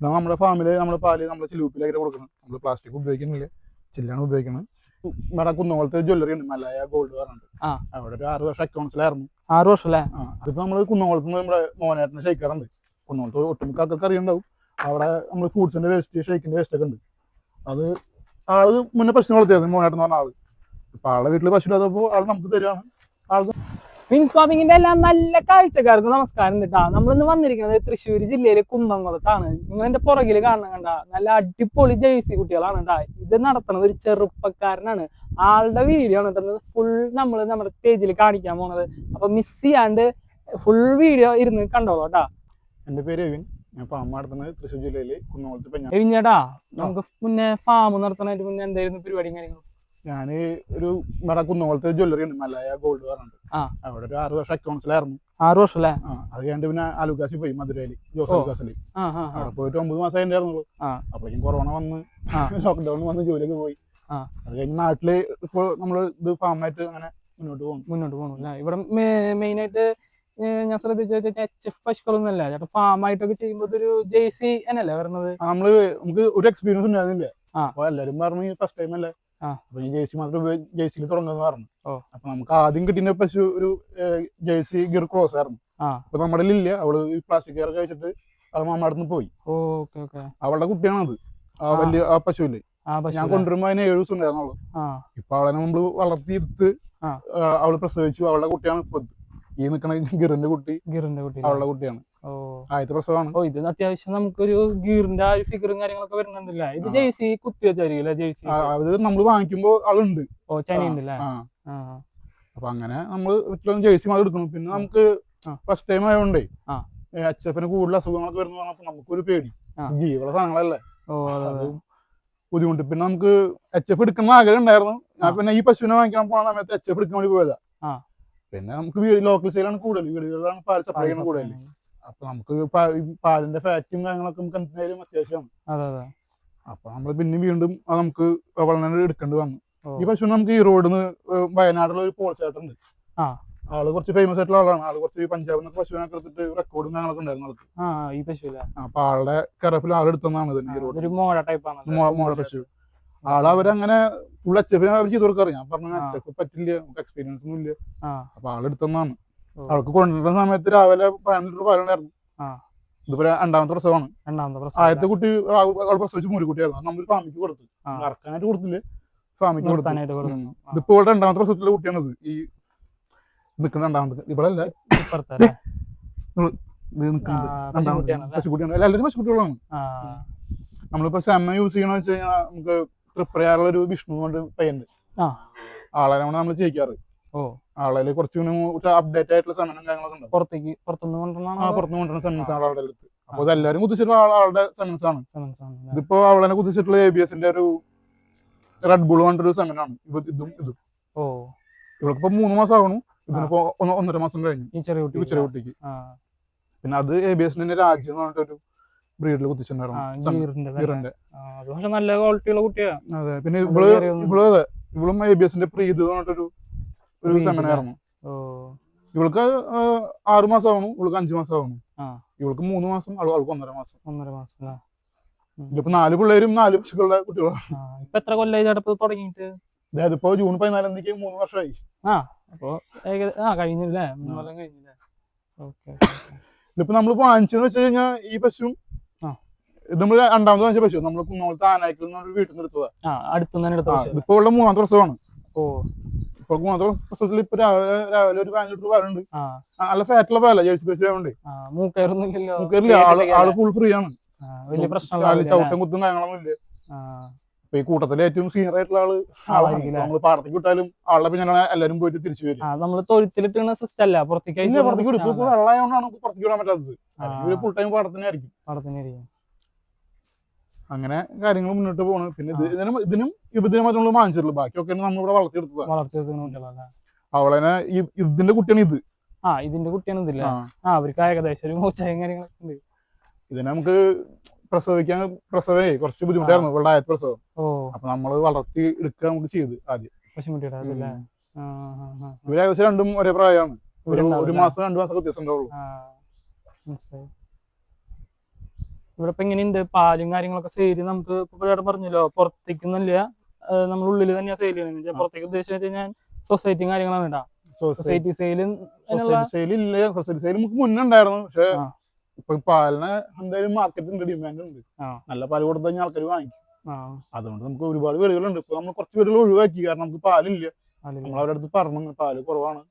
നമ്മുടെ ഫാമില് നമ്മുടെ പാല് നമ്മുടെ ചിലൂപ്പിലായിട്ട് കൊടുക്കണം. നമ്മൾ പ്ലാസ്റ്റിക് ഉപയോഗിക്കുന്നില്ല, ചില്ലാണ് ഉപയോഗിക്കുന്നത്. ഇവിടെ കുന്നംകുളത്ത് ജ്വല്ലറി ഉണ്ട്, മലായ ഗോൾഡ് പറഞ്ഞിട്ട്. അവിടെ ഒരു 6 വർഷം അക്കൗണ്ട്സിലായിരുന്നു. 6 വർഷം അല്ലേ? അതിപ്പോ നമ്മള് കുന്നംകുളത്ത് നിന്ന് നമ്മുടെ മോനേട്ടനെ ഷെയ്ക്കാറുണ്ട്. കുന്നംകുളത്ത് ഒട്ടുമിക്ക ആൾക്കാർക്ക് അറിയുണ്ടാവും. അവിടെ നമ്മൾ ഫ്രൂട്ട്സിന്റെ വേസ്റ്റ്, ഷെയ്ക്കിന്റെ വേസ്റ്റ് ഒക്കെ ഉണ്ട്. അത് ആള് മുന്നേ പശുവിനെ വളർത്തിയായിരുന്നു, മോനേട്ടൻ പറഞ്ഞ ആള്. ഇപ്പൊ ആളുടെ വീട്ടില് പശു ഇല്ലാത്തപ്പോ ആള് നമുക്ക് തരാണ്. മീൻസ് ഫാമിങ്ങിന്റെ എല്ലാം നല്ല കാഴ്ചക്കാർക്ക് നമസ്കാരം കേട്ടാ. നമ്മളിന്ന് വന്നിരിക്കുന്നത് തൃശ്ശൂർ ജില്ലയിലെ കുന്നംകുളത്താണ്. നിങ്ങൾ എന്റെ പുറകില് കാണണം കണ്ട നല്ല അടിപൊളി ജേഴ്സി കുട്ടികളാണ് കേട്ടാ. ഇത് നടത്തുന്നത് ഒരു ചെറുപ്പക്കാരനാണ്. ആളുടെ വീഡിയോ ആണ് കേട്ടത് ഫുൾ നമ്മൾ നമ്മുടെ പേജിൽ കാണിക്കാൻ പോണത്. അപ്പൊ മിസ് ചെയ്യാണ്ട് ഫുൾ വീഡിയോ ഇരുന്ന് കണ്ടോളൂ കേട്ടാ. എന്റെ പേര് എവിൻ, ഞാൻ ഫാം നടത്തുന്നത് തൃശ്ശൂർ ജില്ലയിലെ കുന്നംകുളത്ത്. എവിൻ ചേട്ടാ, നമുക്ക് മുന്നേ ഫാം നടത്തുന്നതിന് മുന്നേ എന്തായിരുന്നു പരിപാടിയും കാര്യങ്ങളും? ഞാന് ഒരു ഇവിടെ കുന്നംകുളത്ത് ജ്വല്ലറി ഉണ്ട്, മലായ ഗോൾഡ് പറഞ്ഞിട്ട്. അവിടെ ഒരു 6 വർഷം അക്കൗണ്ട്സിലായിരുന്നു. 6 വർഷം അല്ലേ? അത് കഴിഞ്ഞിട്ട് പിന്നെ അലുക്കാസി പോയി, മധുരയില് ജോസ് അലുക്കാസില്. അവിടെ പോയിട്ട് 9 മാസം ഉണ്ടായിരുന്നുള്ളൂ. അപ്പോഴേക്കും കൊറോണ വന്ന് ലോക്ക്ഡൌൺ വന്ന് ജോലിയൊക്കെ പോയി. അത് കഴിഞ്ഞ് നാട്ടില് ഇപ്പൊ നമ്മള് ഇത് ഫാമായിട്ട് അങ്ങനെ മുന്നോട്ട് പോകുന്നു. ഇവിടെ മെയിൻ ആയിട്ട് ഞാൻ ശ്രദ്ധിച്ചു HF പശുക്കളൊന്നുമല്ല ചേട്ടാ, ഫാമായിട്ടൊക്കെ ചെയ്യുമ്പോ ഒരു ജേഴ്സി എന്നല്ലേ വരുന്നത്? നമുക്ക് ഒരു എക്സ്പീരിയൻസ് ഉണ്ടായിരുന്നില്ല. അപ്പൊ എല്ലാരും പറഞ്ഞു ഫസ്റ്റ് ടൈം അല്ലേ, അപ്പൊ ഈ ജേഴ്സി മാത്രം ജേഴ്സിയിൽ തുടങ്ങുന്ന പറഞ്ഞു. അപ്പൊ നമുക്ക് ആദ്യം കിട്ടിയ പശു ഒരു ജേഴ്സി ഗിർ ക്രോസ് ആയിരുന്നു. അപ്പൊ നമ്മുടെ ഇല്ല, അവള് ഈ പ്ലാസ്റ്റിക് കയർ കഴിച്ചിട്ട് അത് മാമാടന്ന് പോയി. അവളുടെ കുട്ടിയാണത്, ആ വലിയ ആ പശുവില്ലേ. ഞാൻ കൊണ്ടുവരുമ്പോ അതിന് 7 ദിവസം ഉണ്ടായിരുന്നുള്ളൂ. ഇപ്പൊ അവളെ നമ്മള് വളർത്തിയെടുത്ത് അവള് പ്രസവിച്ചു. അവളുടെ കുട്ടിയാണ് ഇപ്പൊ ഈ നിക്കണ ഗിറിന്റെ കുട്ടി അവളുടെ കുട്ടിയാണ്. ആദ്യത്തെ പ്രസവമാണ്. ഇത് അത്യാവശ്യം നമുക്കൊരു ഗീറിന്റെ ആ ഫിഗറും കാര്യങ്ങളൊക്കെ വരുന്നുണ്ടല്ലേ? ഇത് ജേഴ്സി കുത്തി വെച്ചായിരിക്കും ജേഴ്സി? അത് നമ്മള് വാങ്ങിക്കുമ്പോ ആളുണ്ട്. ചനിയുണ്ടല്ലേ? അപ്പൊ അങ്ങനെ നമ്മള് ജേഴ്സി മാത്രം എടുക്കണം. പിന്നെ നമുക്ക് ഫസ്റ്റ് ടൈം ആയതുകൊണ്ടേ HF കൂടുതൽ അസുഖങ്ങളൊക്കെ വരുന്ന പറഞ്ഞപ്പോ നമുക്കൊരു പേടി. ജീവുള്ള സാധനങ്ങളല്ലേ, ബുദ്ധിമുട്ട്. പിന്നെ നമുക്ക് HF എടുക്കുന്ന ആഗ്രഹം ഉണ്ടായിരുന്നു. ഞാൻ പിന്നെ ഈ പശുവിനെ വാങ്ങിക്കാൻ പോണ സമയത്ത് HF എടുക്കാൻ വേണ്ടി പോയതാ. പിന്നെ നമുക്ക് ലോക്കൽ സെയിലാണ് കൂടുതൽ, വീടുകളിലാണ് പാൽ സപ്ലൈ ചെയ്യുന്നത് കൂടുതൽ. അപ്പൊ നമുക്ക് പാലിന്റെ ഫാറ്റും കാര്യങ്ങളൊക്കെ നമുക്ക് എന്തായാലും അത്യാവശ്യമാണ്. അപ്പൊ നമ്മള് പിന്നെ വീണ്ടും അത് നമുക്ക് വളരെ എടുക്കേണ്ടി വന്നു. ഈ പശുവിനെ നമുക്ക് ഈ റോഡിന്ന് വയനാട്ടിലുള്ള ഒരു പോൾസേട്ടുണ്ട്. ആള് കുറച്ച് ഫേമസ് ആയിട്ടുള്ള ആളാണ്. ആള് കുറച്ച് പഞ്ചാബിൽ നിന്നൊക്കെ പശുവിനൊക്കെ എടുത്തിട്ട് റെക്കോർഡും കാര്യങ്ങളൊക്കെ ഉണ്ടായിരുന്നു ആൾക്ക്. ഈ പശു അപ്പൊ ആളുടെ കെറപ്പിൽ ആളെടുത്തതാണ് മോഡ പശു. ആള് അവരങ്ങനെ ഫുൾ HF അവർ ചെയ്ത് കൊടുക്കാറ്. ഞാൻ പറഞ്ഞു HF പറ്റില്ല, നമുക്ക് എക്സ്പീരിയൻസ് ഒന്നും ഇല്ല. അപ്പൊ ആളെടുത്തതാണ്. അവൾക്ക് കൊണ്ടുവരുന്ന സമയത്ത് രാവിലെ 15 ലിറ്റർ പാലുണ്ടായിരുന്നു. ഇതിപ്പോ രണ്ടാമത്തെ പ്രസവമാണ്. ആദ്യത്തെ കുട്ടി അവൾ പ്രസവിച്ച് മൂലിക്കുട്ടിയായിരുന്നു. നമ്മൾ ഫാമിക്ക് കൊടുത്തു, ഇറക്കാനായിട്ട് കൊടുത്തില്ലേ, ഫാമിക്ക് കൊടുത്തു. ഇതിപ്പോ ഇവിടെ രണ്ടാമത്തെ പ്രസവത്തിലെ കുട്ടിയാണിത്, ഈ നിൽക്കുന്ന രണ്ടാമത്തെ. ഇവിടെ അല്ല, പശുക്കുട്ടിയാണ്. എല്ലാവരും പശുക്കുട്ടികളാണ്. നമ്മളിപ്പോ സെമ്മ യൂസ് ചെയ്യണമെന്ന് വെച്ച് കഴിഞ്ഞാൽ നമുക്ക് തൃപ്രയാറുള്ള ഒരു വിഷ്ണു കൊണ്ട് പയ്യുണ്ട്, ആളെ നമ്മൾ ചെയ്യിക്കാറ്. ആളെ കുറച്ച് അപ്ഡേറ്റ് ആയിട്ടുള്ള സമയം കാര്യങ്ങളൊക്കെ ഉണ്ട്. പുറത്തുനിന്ന് കൊണ്ടുവരുന്ന സെമൻസ് ആണ് അവിടെ അടുത്ത്. അപ്പൊ ഇതെല്ലാരും കുതിച്ചിട്ടുള്ള ആളുടെ സെമൻസ് ആണ്. ഇതിപ്പോ അവളെ കുതിച്ചിട്ടുള്ള ABSന്റെ ഒരു റെഡ് ബുൾ പറഞ്ഞൊരു സെമനാണ്. ഇതും ഇവൾക്കിപ്പോ 3 മാസം ആവണു. ഇതിനിപ്പോ 1.5 മാസം കഴിഞ്ഞു ഈ ചെറിയ കുട്ടിക്ക്. പിന്നെ അത് ABSന്റെ രാജ്യം എന്ന് പറഞ്ഞിട്ടൊരു ബ്രീഡിൽ കുത്തിച്ചിട്ടുണ്ടായിരുന്നു. നല്ല ക്വാളിറ്റിയുള്ള കുട്ടിയാണ്. അതെ. പിന്നെ ഇവളും ABSന്റെ പ്രീത് പറഞ്ഞിട്ടൊരു സെമനായിരുന്നു. ഇവൾക്ക് 6 മാസം ആവണു, ഇവൾക്ക് 5 മാസം ആവണു. ഇവൾക്ക് 3 മാസം, അവൾക്ക് 1.5 മാസം. ഇതിപ്പോ 4 പിള്ളേരും 4 പശുക്കളുടെ കുട്ടികളാണ്. ഇപ്പൊ എത്ര കൊല്ലം തുടങ്ങിയിട്ട്? അതിപ്പോ ജൂൺ 14 3 വർഷമായി. അപ്പൊ കഴിഞ്ഞില്ലേ, 3 കൊല്ലം കഴിഞ്ഞില്ലേ? ഇതിപ്പോ നമ്മളിപ്പോ വാങ്ങിച്ചെന്ന് വെച്ച് കഴിഞ്ഞാൽ ഈ പശുവും ഇത് നമ്മള് രണ്ടാമത് വാങ്ങിച്ച പശു നമ്മൾ കുന്നോളത്ത് ആനായിക്കൽ വീട്ടിൽ നിന്ന് എടുത്തതാ. ഇതിപ്പോ ഉള്ള 3ാമത്തെ പ്രസവമാണ്. ഇപ്പൊ 3ാമത്തെ പ്രസവത്തിൽ ഇപ്പൊ രാവിലെ ഒരു 15 ലിറ്റർ പാലുണ്ട്. നല്ല ഫാറ്റുള്ള പാല, ജേഴ്സി പശു ആയതുകൊണ്ട് മൂക്കേറില്ല. ആള് ഫുൾ ഫ്രീ ആണ്, വലിയ പ്രശ്നം ചവിട്ടും കുത്തും കാര്യങ്ങളൊന്നും ഇല്ല. ഈ കൂട്ടത്തില് ഏറ്റവും സീനിയർ ആയിട്ടുള്ള നമ്മള് പാടത്തേക്ക് വിട്ടാലും ആളുടെ പിന്നാലെ എല്ലാരും പോയിട്ട് തിരിച്ചു വരും. നമ്മള് തൊഴുത്തിലിട്ടുന്ന സിസ്റ്റം അല്ല, പുറത്തേക്ക് വെള്ളമായോണ്ടാണ് പുറത്തേക്ക് വിടാൻ പറ്റാത്തത്. ഫുൾ ടൈം പാടത്തിനായിരിക്കും. അങ്ങനെ കാര്യങ്ങൾ മുന്നോട്ട് പോകണം. പിന്നെ ഇതിനും മാത്രമേ നമ്മൾ വാങ്ങിച്ചിട്ടുള്ളൂ, ബാക്കിയൊക്കെ നമ്മളിവിടെ വളർത്തിയെടുത്തത്. അവളെ ഇതിന്റെ കുട്ടിയാണ് ഇത്. ഇതിന്റെ കുട്ടിയാണ് ഇതില്ല. അവർക്ക് ഏകദേശം ഒരു മൂച്ചായും കാര്യങ്ങളൊക്കെ ഉണ്ട്. ഇതിനെ നമുക്ക് പ്രസവേ കുറച്ച് ബുദ്ധിമുട്ടായിരുന്നു ഇവളുടെ ആദ്യത്തെ പ്രസവം. അപ്പൊ നമ്മള് വളർത്തി എടുക്കുക നമുക്ക് ചെയ്ത് ആദ്യം. ഇവര് ഏകദേശം രണ്ടും ഒരേ പ്രായമാണ്. ഒരു മാസം 2 മാസം വ്യത്യാസം ഉണ്ടാവുള്ളൂ. ഇവിടെ ഇപ്പൊ എങ്ങനെയുണ്ട് പാലും കാര്യങ്ങളൊക്കെ സെയിൽ നമുക്ക് ഇപ്പൊ ചേട്ടൻ പറഞ്ഞല്ലോ പുറത്തേക്കൊന്നുമില്ല, നമ്മൾ ഉള്ളിൽ തന്നെയാ സെയിൽ ചെയ്യുന്നത്. പുറത്തേക്ക് ഉദ്ദേശിച്ചു കഴിഞ്ഞാൽ സൊസൈറ്റിയും കാര്യങ്ങളാണ് ഇടാ. സൊസൈറ്റി സെയിലും സെയിൽ ഇല്ല, സൊസൈറ്റി സെയിൽ നമുക്ക് മുന്നേ ഉണ്ടായിരുന്നു. പക്ഷെ ഇപ്പൊ പാലിന് എന്തായാലും മാർക്കറ്റ് ഉണ്ട്, ഡിമാൻഡ് ഉണ്ട്. നല്ല പാല് കൊടുത്തു കഴിഞ്ഞാൽ ആൾക്കാർ വാങ്ങിക്കും. അതുകൊണ്ട് നമുക്ക് ഒരുപാട് വീടുകളുണ്ട്. ഇപ്പൊ നമ്മൾ കുറച്ച് വീടുകൾ ഒഴിവാക്കി, കാരണം നമുക്ക് പാലില്ല. നമ്മൾ അവരുടെ അടുത്ത് പറഞ്ഞു പാല് കുറവാണ്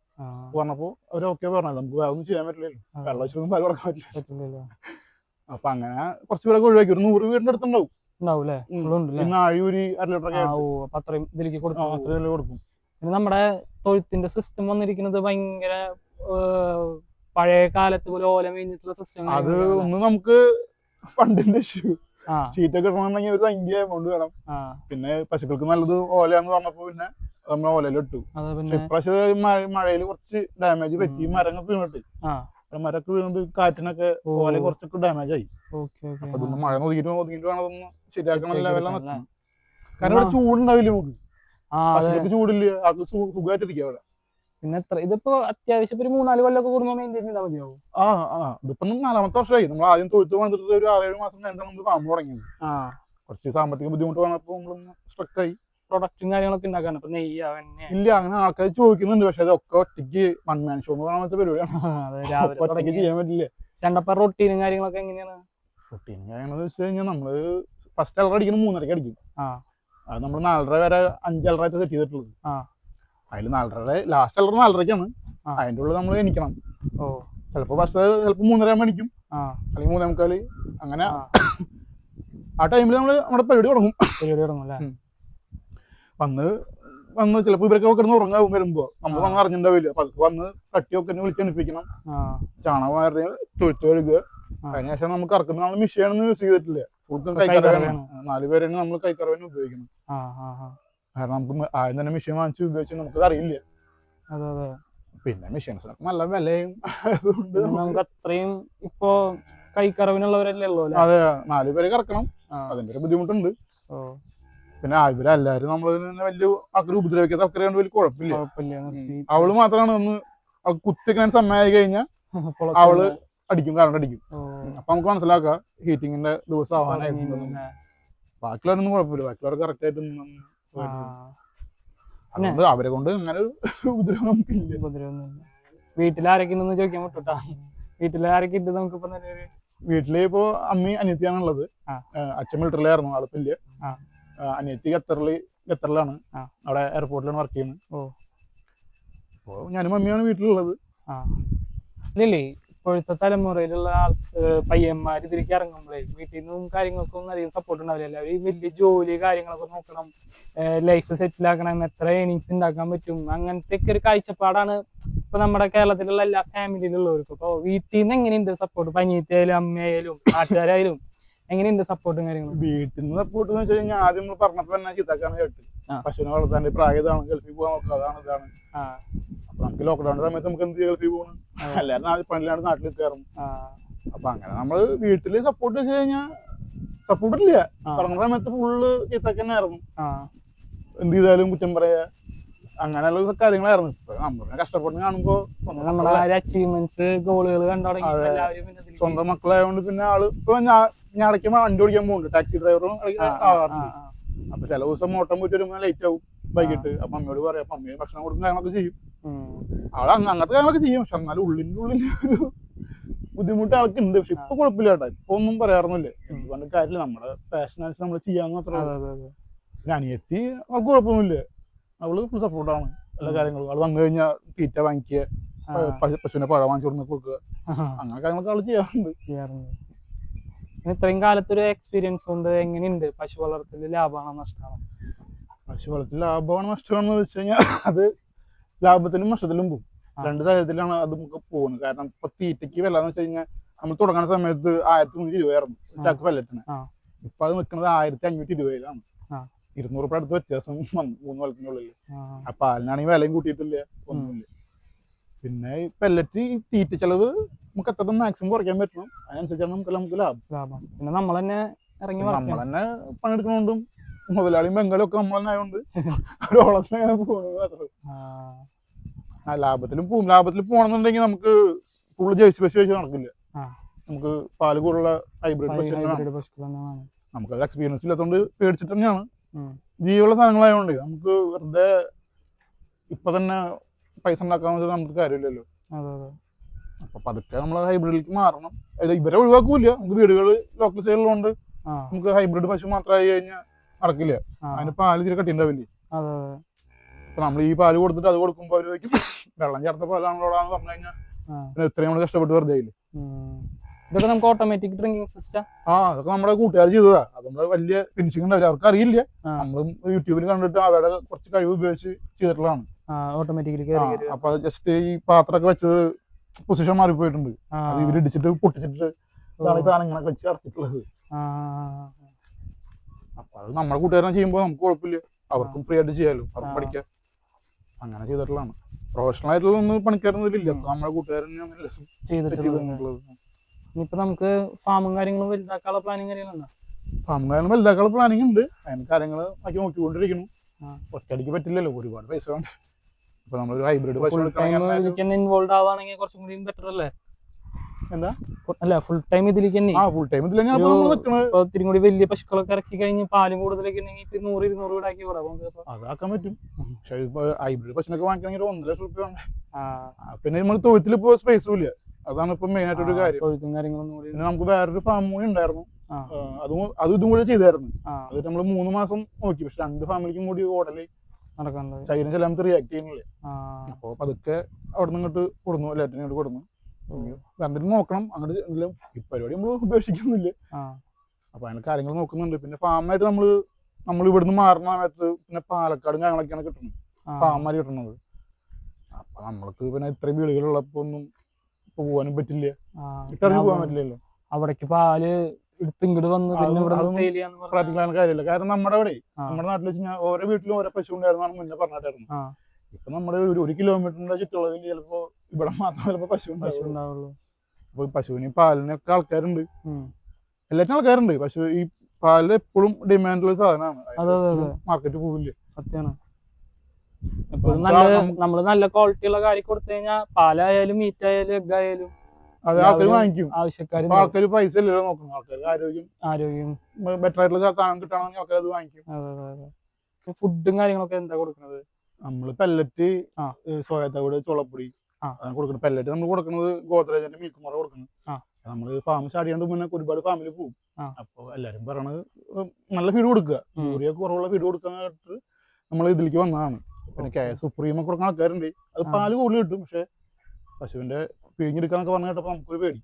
പറഞ്ഞപ്പോ അവർ ഓക്കെ പറഞ്ഞത്, നമുക്ക് അതൊന്നും ചെയ്യാൻ പറ്റില്ലല്ലോ, വെള്ളം വെച്ചൊന്നും പാല് കൊടുക്കാൻ പറ്റില്ല. അപ്പൊ അങ്ങനെ കുറച്ച് വീടൊക്കെ ഒഴിവാക്കി. ഒരു 100 വീടിന്റെ അടുത്തുണ്ടാവും. പിന്നെ ആഴൂരി 1/2 ലിറ്റർ അത്രയും ഇതിലേക്ക് കൊടുക്കും. പിന്നെ നമ്മുടെ തൊഴുത്തിന്റെ സിസ്റ്റം വന്നിരിക്കുന്നത് ഭയങ്കര പഴയ കാലത്ത് പോലെ ഓല മേഞ്ഞിട്ടുള്ള സിസ്റ്റം. അത് ഒന്ന് നമുക്ക് ഫണ്ടിന്റെ ഇഷ്യൂ, ഷീറ്റൊക്കെ ഇടണമെന്നുണ്ടെങ്കിൽ ഒരു സംഖ്യ എമൗണ്ട് വേണം. പിന്നെ പശുക്കൾക്ക് നല്ലത് ഓലയാന്ന് പറഞ്ഞപ്പോ പിന്നെ നമ്മൾ ഓലയിലിട്ടു. ഇപ്രാവശ്യം മഴയിൽ കുറച്ച് ഡാമേജ് പറ്റി, മരങ്ങൾ വീണിട്ട്. മരമൊക്കെ വീണത് കാറ്റിനൊക്കെ ഓല കുറച്ചൊക്കെ ഡാമേജ് ആയി. അപ്പൊ ഇതൊന്ന് മഴ ഒതുങ്ങിട്ട് വേണം അതൊന്ന് ശരിയാക്കണം ലെവലാണ്. കാരണം ഇവിടെ ചൂടുണ്ടാവില്ല, നമുക്ക് പശുക്കൾക്ക് ചൂടില്ല, ആൾക്ക് സുഖമായിട്ടിരിക്കുക അവിടെ. പിന്നെ ഇതിപ്പോ അത്യാവശ്യം ഒരു 3-4 കൊല്ലമൊക്കെ കൂടുമ്പോൾ മെയിൻറ്റെയിൻ ചെയ്താൽ മതിയാവും. ഇതിപ്പോ 4ാമത്തെ വർഷമായി. നമ്മൾ ആദ്യം തൊഴുത്ത് വന്നിട്ട് ഒരു 6-7 മാസം കഴിഞ്ഞാൽ നമ്മൾ ഫാം തുടങ്ങിയത്. കുറച്ച് സാമ്പത്തിക ബുദ്ധിമുട്ട് വന്നപ്പോ നമ്മളൊന്ന് സ്ട്രക്കായി. പ്രൊഡക്റ്റും കാര്യങ്ങളൊക്കെ ഉണ്ടാക്കാൻ ഇല്ല, അങ്ങനെ ആൾക്കാർ ചോദിക്കുന്നുണ്ട്. പക്ഷെ അതൊക്കെ ഒറ്റയ്ക്ക് വൺമാൻ ഷോ എന്ന് പറയുന്ന പരിപാടിയാണ്, ഒറ്റയ്ക്ക് ചെയ്യാൻ പറ്റില്ല. ചണ്ടപ്പ റൊട്ടീനും കാര്യങ്ങളൊക്കെ എങ്ങനെയാണ്? റൊട്ടീനും കാര്യങ്ങളെന്ന് വെച്ച് കഴിഞ്ഞാൽ നമ്മള് ഫസ്റ്റ് അലറ അടിക്കുന്നത് 3:30 അടിക്കും. അത് നമ്മൾ 4:30 വരെ 5 അലറായിട്ട് സെറ്റ് ചെയ്തിട്ടുള്ളത്. അതിൽ 4:30 ലാസ്റ്റ് അലർ 4:30ക്കാണ്. അതിന്റെ ഉള്ളിൽ നമ്മൾ എണിക്കണം. ചിലപ്പോ ഫസ്റ്റ് ചിലപ്പോ 3:30 ആകുമ്പോൾ എണിക്കും, അല്ലെങ്കിൽ 3:45. അങ്ങനെ ആ ടൈമിൽ നമ്മുടെ പരിപാടി തുടങ്ങും. വന്ന് ചിലപ്പോ ഇവരൊക്കെ കിടന്ന് ഉറങ്ങാവും വരുമ്പോ, നമ്മൾ വന്ന് അറിഞ്ഞിട്ടുണ്ടാവില്ല. അപ്പൊ അതൊക്കെ വന്ന് കട്ടിയൊക്കെ വിളിച്ചെണിപ്പിക്കണം. ചാണകം തൊഴുത്ത് കഴുകുക. അതിനുശേഷം നമുക്ക് ഇറക്കുന്ന നമ്മൾ മിഷീനൊന്നും യൂസ് ചെയ്തിട്ടില്ല. ഫുഡും കൈക്കറവാണ്. 4 പേരാണ് നമ്മൾ കൈക്കറവിന് ഉപയോഗിക്കുന്നത്. കാരണം നമുക്ക് ആദ്യം തന്നെ മെഷീൻ വാങ്ങിച്ച് ഉപയോഗിച്ച് നമുക്കത് അറിയില്ല. പിന്നെ മെഷീൻസിനൊക്കെ നല്ല വിലയും നമുക്ക് അത്രയും ഇപ്പൊ കൈക്കറവിനുള്ളവരല്ലേ ഉള്ളൂ. അതെ, 4 പേര് കറക്കണം, അതിന്റെ ഒരു ബുദ്ധിമുട്ടുണ്ട്. പിന്നെ ഇവരെല്ലാരും നമ്മൾ വലിയ ആൾക്കാർ ഉപദ്രവിക്കാത്ത ആൾക്കാരെ കൊണ്ട് വലിയ കുഴപ്പമില്ല. അവള് മാത്രമാണ് ഒന്ന് കുത്തിക്കാൻ സമയമായി കഴിഞ്ഞാൽ അവള് അടിക്കും, കറണ്ട് അടിക്കും. അപ്പൊ നമുക്ക് മനസ്സിലാക്കാം ഹീറ്റിങ്ങിന്റെ ദിവസം ആവാനായിരുന്നു. ബാക്കിയുള്ളവരൊന്നും കുഴപ്പമില്ല, ബാക്കിയുള്ളവർ കറക്റ്റ് ആയിട്ട് അതുകൊണ്ട് അവരെ കൊണ്ട് അങ്ങനെ ഉപദ്രവം നമുക്കില്ല. വീട്ടിലാരൊക്കെ ഉണ്ടെന്ന് ചോദിക്കാൻ പറ്റൂട്ടാ. വീട്ടിലാരൊക്കെ ഉണ്ട് നമുക്കിപ്പോ? വീട്ടില് ഇപ്പൊ അമ്മയും അനിയത്തിയാണുള്ളത്. അച്ഛൻ മിലിറ്ററിലായിരുന്നു, ആളിപ്പില്ല. അനിയത്തി ഖത്തറിലാണ്, അവിടെ എയർപോർട്ടിലാണ് വർക്ക് ചെയ്യുന്നത്. അപ്പൊ ഞാനും അമ്മയാണ് വീട്ടിലുള്ളത്. ഇല്ലേ, ഇപ്പോഴത്തെ തലമുറയിലുള്ള പയ്യന്മാർ ഇതിലേക്ക് ഇറങ്ങുമ്പോഴേ വീട്ടിൽ നിന്നും കാര്യങ്ങൾക്കൊന്നും അധികം സപ്പോർട്ട് ഉണ്ടാവില്ല. എല്ലാവരും വലിയ ജോലി കാര്യങ്ങളൊക്കെ നോക്കണം, ലൈഫ് സെറ്റിൽ ആക്കണം, എത്ര ഏണിങ്സ് ഉണ്ടാക്കാൻ പറ്റും, അങ്ങനത്തെ ഒക്കെ ഒരു കാഴ്ചപ്പാടാണ് ഇപ്പൊ നമ്മുടെ കേരളത്തിലുള്ള എല്ലാ ഫാമിലിയിലുള്ളവർക്കും. അപ്പൊ വീട്ടിൽ നിന്ന് എങ്ങനെയുണ്ട് സപ്പോർട്ട്? പനിയത്തായാലും അമ്മയായാലും നാട്ടുകാരായാലും എങ്ങനെയുണ്ട് സപ്പോർട്ടും കാര്യങ്ങളും? വീട്ടിൽ നിന്ന് സപ്പോർട്ട് എന്ന് വെച്ച് കഴിഞ്ഞാൽ ആദ്യം നമ്മൾ പറഞ്ഞപ്പോ തന്നെ ചിത്താക്കാണ് കേട്ട്, പശുവിനെ വളർത്താൻ പ്രായം ഇതാണ്, ഗൾഫിൽ പോകാൻ നോക്കുക, അതാണ് ഇതാണ്. അപ്പൊ നമുക്ക് ലോക്ക്ഡൌൺ സമയത്ത് നമുക്ക് എന്ത് ഗൾഫിൽ പോകണം, എല്ലാവരും പണിയിലാണ് നാട്ടിൽ കയറും. അപ്പൊ അങ്ങനെ നമ്മള് വീട്ടില് സപ്പോർട്ട് വെച്ച് കഴിഞ്ഞാൽ സപ്പോർട്ട് ഇല്ല. പറഞ്ഞ സമയത്ത് ഫുള്ള് ചിത്താക്ക് തന്നെ ആയിരുന്നു, എന്ത് ചെയ്താലും കുറ്റം പറയാ, അങ്ങനെയുള്ള കാര്യങ്ങളായിരുന്നു. ഇപ്പൊ നമ്മളെ കഷ്ടപ്പെട്ട് കാണുമ്പോ നമ്മുടെ അച്ചീവ്മെന്റ്സ് ഗോളുകൾ കണ്ടു. സ്വന്തം മക്കളായതുകൊണ്ട് പിന്നെ ആള് ഇപ്പൊ ഞാൻ ഇടയ്ക്ക് വണ്ടി ഓടിക്കാൻ പോകുന്നുണ്ട്, ടാക്സി ഡ്രൈവറും ആവാറുണ്ട്. അപ്പൊ ചില ദിവസം മോട്ടം പോയിട്ട് വരുമ്പോൾ ലേറ്റ് ആവും വൈകിട്ട്. അപ്പൊ അമ്മയോട് പറയാം, അപ്പൊ അമ്മയെ ഭക്ഷണം കൊടുക്കുന്ന കാര്യങ്ങളൊക്കെ ചെയ്യും. ആള് അങ്ങനത്തെ കാര്യങ്ങളൊക്കെ ചെയ്യും. പക്ഷെ എന്നാലും ഉള്ളിന്റെ ഉള്ളിൽ ഒരു ബുദ്ധിമുട്ട് ആൾക്ക് ഉണ്ട്. പക്ഷെ ഇപ്പൊ കുഴപ്പമില്ല കേട്ടോ, ഇപ്പൊ ഒന്നും പറയാറൊന്നുമില്ല. എന്തുകൊണ്ട് കാര്യമില്ല, നമ്മുടെ പാഷനായിട്ട് നമ്മൾ ചെയ്യാന്ന് മാത്രമേ. പിന്നെ അനിയത്തി അവൾക്ക് കുഴപ്പമൊന്നുമില്ല, അവള് ഫുൾ സപ്പോർട്ടാണ് എല്ലാ കാര്യങ്ങളും. അവള് വന്നു കഴിഞ്ഞാൽ തീറ്റ വാങ്ങിക്കുക, പശുവിനെ പഴം വാങ്ങിച്ചു കൊടുക്കുക, അങ്ങനെ കാര്യങ്ങളൊക്കെ അവള് ചെയ്യാറുണ്ട്. ഇത്രയും കാലത്തൊരു എക്സ്പീരിയൻസ് കൊണ്ട് എങ്ങനെയുണ്ട് പശു വളർത്തല്? ലാഭമാണോ നഷ്ടമാണോ? പശു വളർത്തൽ ലാഭമാണ് നഷ്ടമാണെന്ന് വെച്ച് കഴിഞ്ഞാൽ അത് ലാഭത്തിലും നഷ്ടത്തിലും പോകും. 2 തരത്തിലാണ് അത് നമുക്ക് പോകുന്നത്. കാരണം ഇപ്പൊ തീറ്റയ്ക്ക് വില എന്ന് വെച്ച് കഴിഞ്ഞാൽ നമ്മൾ തുടങ്ങുന്ന സമയത്ത് 1320 ആയിരുന്നു ചാക്ക് പല്ലറ്റിന്. ഇപ്പൊ അത് നിൽക്കുന്നത് 1520 200 രൂപ അടുത്ത് വ്യത്യാസം വന്നു 3 കൊല്ലത്തിനുള്ളിൽ. ആ പാലിനാണെങ്കിൽ വിലയും കൂട്ടിയിട്ടില്ല, ഒന്നുമില്ല. പിന്നെ ഈ പെല്ലറ്റ് തീറ്റ ചെലവ് നമുക്ക് എത്ര മാക്സിമം കുറയ്ക്കാൻ പറ്റണം, അതിനനുസരിച്ചാണ് നമുക്ക് ലാഭം. പിന്നെ നമ്മൾ തന്നെ പണിയെടുക്കണോണ്ടും മുതലാളിയും ബംഗാളും ഒക്കെ നമ്മൾ തന്നെ ആയതുകൊണ്ട് ഓളത്തിനങ്ങനെ പോകുന്നത്. ലാഭത്തിൽ പോകണമെന്നുണ്ടെങ്കിൽ നമുക്ക് ഫുള്ള് ജേഴ്സി പശു വെച്ച് നടക്കില്ല. നമുക്ക് പാല് കൂടുതലുള്ള ഹൈബ്രിഡ് പശുക്കളാണ്. നമുക്കത് എക്സ്പീരിയൻസ് ഇല്ലാത്തതുകൊണ്ട് പേടിച്ചിട്ട് തന്നെയാണ്. ജീവനുള്ള സാധനങ്ങളായതുകൊണ്ട് നമുക്ക് വെറുതെ ഇപ്പൊ തന്നെ പൈസ ഉണ്ടാക്കാന്ന് വെച്ചാൽ നമുക്ക് കാര്യമില്ലല്ലോ. അപ്പൊ പതുക്കെ നമ്മൾ ഹൈബ്രിഡിലേക്ക് മാറണം. ഇവരെ ഒഴിവാക്കൂല, നമുക്ക് വീടുകൾ ലോക്കൽ സൈഡിലുണ്ട്. നമുക്ക് ഹൈബ്രിഡ് പശു മാത്രമായി കഴിഞ്ഞാൽ നടക്കില്ല. അതിന് പാല് ഇത്തിരി കട്ടിണ്ടാവില്ലേ. അപ്പൊ നമ്മൾ ഈ പാല് കൊടുത്തിട്ട് അത് കൊടുക്കുമ്പോ അവര് വയ്ക്കും വെള്ളം ചേർത്ത പാലാണല്ലോടാന്ന് പറഞ്ഞു കഴിഞ്ഞാൽ പിന്നെ ഇത്രയും നമ്മൾ കഷ്ടപ്പെട്ട് വെറുതെ ആയില്ലേ. ഇതൊക്കെ നമുക്ക് ഓട്ടോമാറ്റിക് ഡ്രിങ്കിങ് സിസ്റ്റം. അതൊക്കെ നമ്മുടെ കൂട്ടുകാർ ചെയ്തതാ. അത് നമ്മള് വലിയ ഫിനിഷിംഗ് ഉണ്ടാവില്ല, അവർക്ക് അറിയില്ല. നമ്മളും യൂട്യൂബിൽ കണ്ടിട്ട് അവരുടെ കുറച്ച് കഴിവ് ഉപയോഗിച്ച് ചെയ്തിട്ടുള്ളതാണ്. ഓട്ടോമാറ്റിക്കലി അപ്പൊ ജസ്റ്റ് ഈ പാത്രമൊക്കെ വെച്ചത് പൊസിഷൻ മാറിപ്പോയിട്ടുണ്ട്. അത് ഇവരിടിച്ചിട്ട് പൊട്ടിച്ചിട്ട് സാധനം ഇങ്ങനെ വെച്ച് ഇറച്ചിട്ടുള്ളത്. അപ്പൊ അത് നമ്മുടെ കൂട്ടുകാരനെ ചെയ്യുമ്പോൾ നമുക്ക് കുഴപ്പമില്ല, അവർക്കും ഫ്രീ ആയിട്ട് ചെയ്യാലോ, അവർക്കും പഠിക്കാം. അങ്ങനെ ചെയ്തിട്ടുള്ളതാണ്. പ്രൊഫഷണൽ ആയിട്ടുള്ള ഒന്നും പണിക്കാരൊന്നും ഇല്ല, നമ്മുടെ കൂട്ടുകാരനെ ചെയ്തിട്ടുള്ളത്. ഇനിയിപ്പോ നമുക്ക് ഫാമും കാര്യങ്ങളും വലുതാക്കാനുള്ള പ്ലാനിങ് കാര്യങ്ങളുണ്ടോ? ഫാമും കാര്യങ്ങളും വലുതാക്കാനുള്ള പ്ലാനിങ് ഉണ്ട്. അതിന് കാര്യങ്ങൾ ആക്കി നോക്കിക്കൊണ്ടിരിക്കുന്നു. ഒറ്റയടിക്ക് പറ്റില്ലല്ലോ, ഒരുപാട് പൈസ വേണ്ട. ഇപ്പൊ നമ്മളൊരു ഹൈബ്രിഡ് ഇൻവോൾവ് ആവാണെങ്കിൽ കുറച്ചും കൂടി ബെറ്റർ അല്ലേ? എന്താ അല്ല, ഫുൾ ടൈം ഇതിലേക്ക് തന്നെ. ഫുൾ ടൈം ഇതിൽ ഒത്തിരി കൂടി വലിയ പശുക്കളൊക്കെ ഇറക്കി കഴിഞ്ഞ് പാലും കൂടുതലൊക്കെ ഉണ്ടെങ്കിൽ 100-200 വീടാക്കി അതാക്കാൻ പറ്റും. പക്ഷെ ഹൈബ്രിഡ് പശുനൊക്കെ വാങ്ങിക്കണമെങ്കിൽ 1.5 ലക്ഷം രൂപ വേണ്ടേ. പിന്നെ നമ്മൾ തൊഴുത്തിൽ ഇപ്പോ സ്പേസും ഇല്ല. അതാണ് ഇപ്പൊ മെയിൻ ആയിട്ടൊരു കാര്യം. തൊഴുത്തും കാര്യങ്ങളൊന്നും കൂടി. പിന്നെ നമുക്ക് വേറൊരു ഫാം കൂടി ഉണ്ടായിരുന്നു, അതും ഇതും കൂടി ചെയ്തായിരുന്നു. അത് നമ്മൾ 3 മാസം നോക്കി. പക്ഷെ 2 ഫാമിലിക്കും കൂടി ഓടല് നടക്കാൻ ശരീരം ചെല്ലാമത്തെ റിയാക്ട് ചെയ്യുന്നില്ലേ. അപ്പൊ പതുക്കെ അവിടെ നിന്ന് ഇങ്ങോട്ട് കൊടുന്നു, എല്ലാറ്റിനും ഇങ്ങോട്ട് കൊടുന്നു. രണ്ടിനും നോക്കണം. അങ്ങോട്ട് എന്തെങ്കിലും ഈ പരിപാടി നമ്മൾ ഉപേക്ഷിക്കുന്നില്ല. അപ്പൊ അതിന് കാര്യങ്ങൾ നോക്കുന്നുണ്ട്. പിന്നെ ഫാമായിട്ട് നമ്മൾ ഇവിടുന്ന് മാറുന്ന സമയത്ത് പിന്നെ പാലക്കാടും കാര്യങ്ങളൊക്കെയാണ് കിട്ടുന്നത്, ഫാമാര് കിട്ടുന്നത്. അപ്പൊ നമ്മൾക്ക് പിന്നെ ഇത്രയും വീടുകളുള്ളപ്പോ ഒന്നും പോവാനും പറ്റില്ല, ഇട്ടറിഞ്ഞ് പോകാൻ പറ്റില്ലല്ലോ. അവിടേക്ക് പാല് എടുത്ത് ഇങ്ങോട്ട് വന്ന് പ്രാക്ടിക്കലാണ് കാര്യമില്ല. കാരണം നമ്മുടെ അവിടെ നമ്മുടെ നാട്ടിൽ വെച്ച് കഴിഞ്ഞാൽ ഓരോ വീട്ടിലും ഓരോ പശു ഉണ്ടായിരുന്നാണ് മുന്നേ പറഞ്ഞിട്ടായിരുന്നു. ഇപ്പൊ നമ്മുടെ 1 കിലോമീറ്ററിന്റെ ചുറ്റുള്ളതിൽ ചിലപ്പോ ഇവിടെ മാത്രം ചിലപ്പോ പശു ഉണ്ടാവുള്ളൂ. അപ്പൊ പശുവിന് പാലിനൊക്കെ ആൾക്കാരുണ്ട്, എല്ലാറ്റിനും ആൾക്കാരുണ്ട്. പശു ഈ പാലിന് എപ്പോഴും ഡിമാൻഡുള്ള സാധനമാണ്, മാർക്കറ്റ് പോവില്ല. സത്യമാണ്. നമ്മള് നല്ല ക്വാളിറ്റി ഉള്ള കാര്യം കൊടുത്തു കഴിഞ്ഞാൽ പാലായാലും മീറ്റ് ആയാലും എഗ് ആയാലും അത് ആൾക്കാർ വാങ്ങിക്കും. ആവശ്യക്കാർ ആൾക്കാർ പൈസ ഇല്ലല്ലോ നോക്കണം, ആൾക്കാർ ആരോഗ്യം ബെറ്റർ ആയിട്ടുള്ള സാധനം കിട്ടണമെങ്കിൽ ആൾക്കാർ അത് വാങ്ങിക്കും. ഫുഡും കാര്യങ്ങളൊക്കെ എന്താ കൊടുക്കുന്നത്? നമ്മള് പെല്ലറ്റ്, സോയാത്തവിട്, ചുളപ്പൊടി കൊടുക്കുന്നത്. പെല്ലറ്റ് നമ്മൾ കൊടുക്കുന്നത് ഗോദ്രേജിന്റെ മിൽക്ക് മുറ കൊടുക്കുന്നത്. നമ്മള് ഫാം സ്റ്റാർട്ട് ചെയ്യാണ്ട് മുന്നേ ഒരുപാട് ഫാമിലി പോകും. അപ്പൊ എല്ലാരും പറയണത് നല്ല ഫീഡ് കൊടുക്കുക, യൂറിയ കുറവുള്ള ഫീഡ് കൊടുക്കാനായിട്ട് നമ്മൾ ഇതിലേക്ക് വന്നതാണ്. പിന്നെ സുപ്രീം ഒക്കെ കൊടുക്കുന്ന ആൾക്കാരുണ്ട്. അത് പാല് കൂടുതൽ കിട്ടും, പക്ഷെ പശുവിന്റെ പിഴിഞ്ഞെടുക്കാന്നൊക്കെ പറഞ്ഞു കേട്ടപ്പോ നമുക്കൊരു പേടി.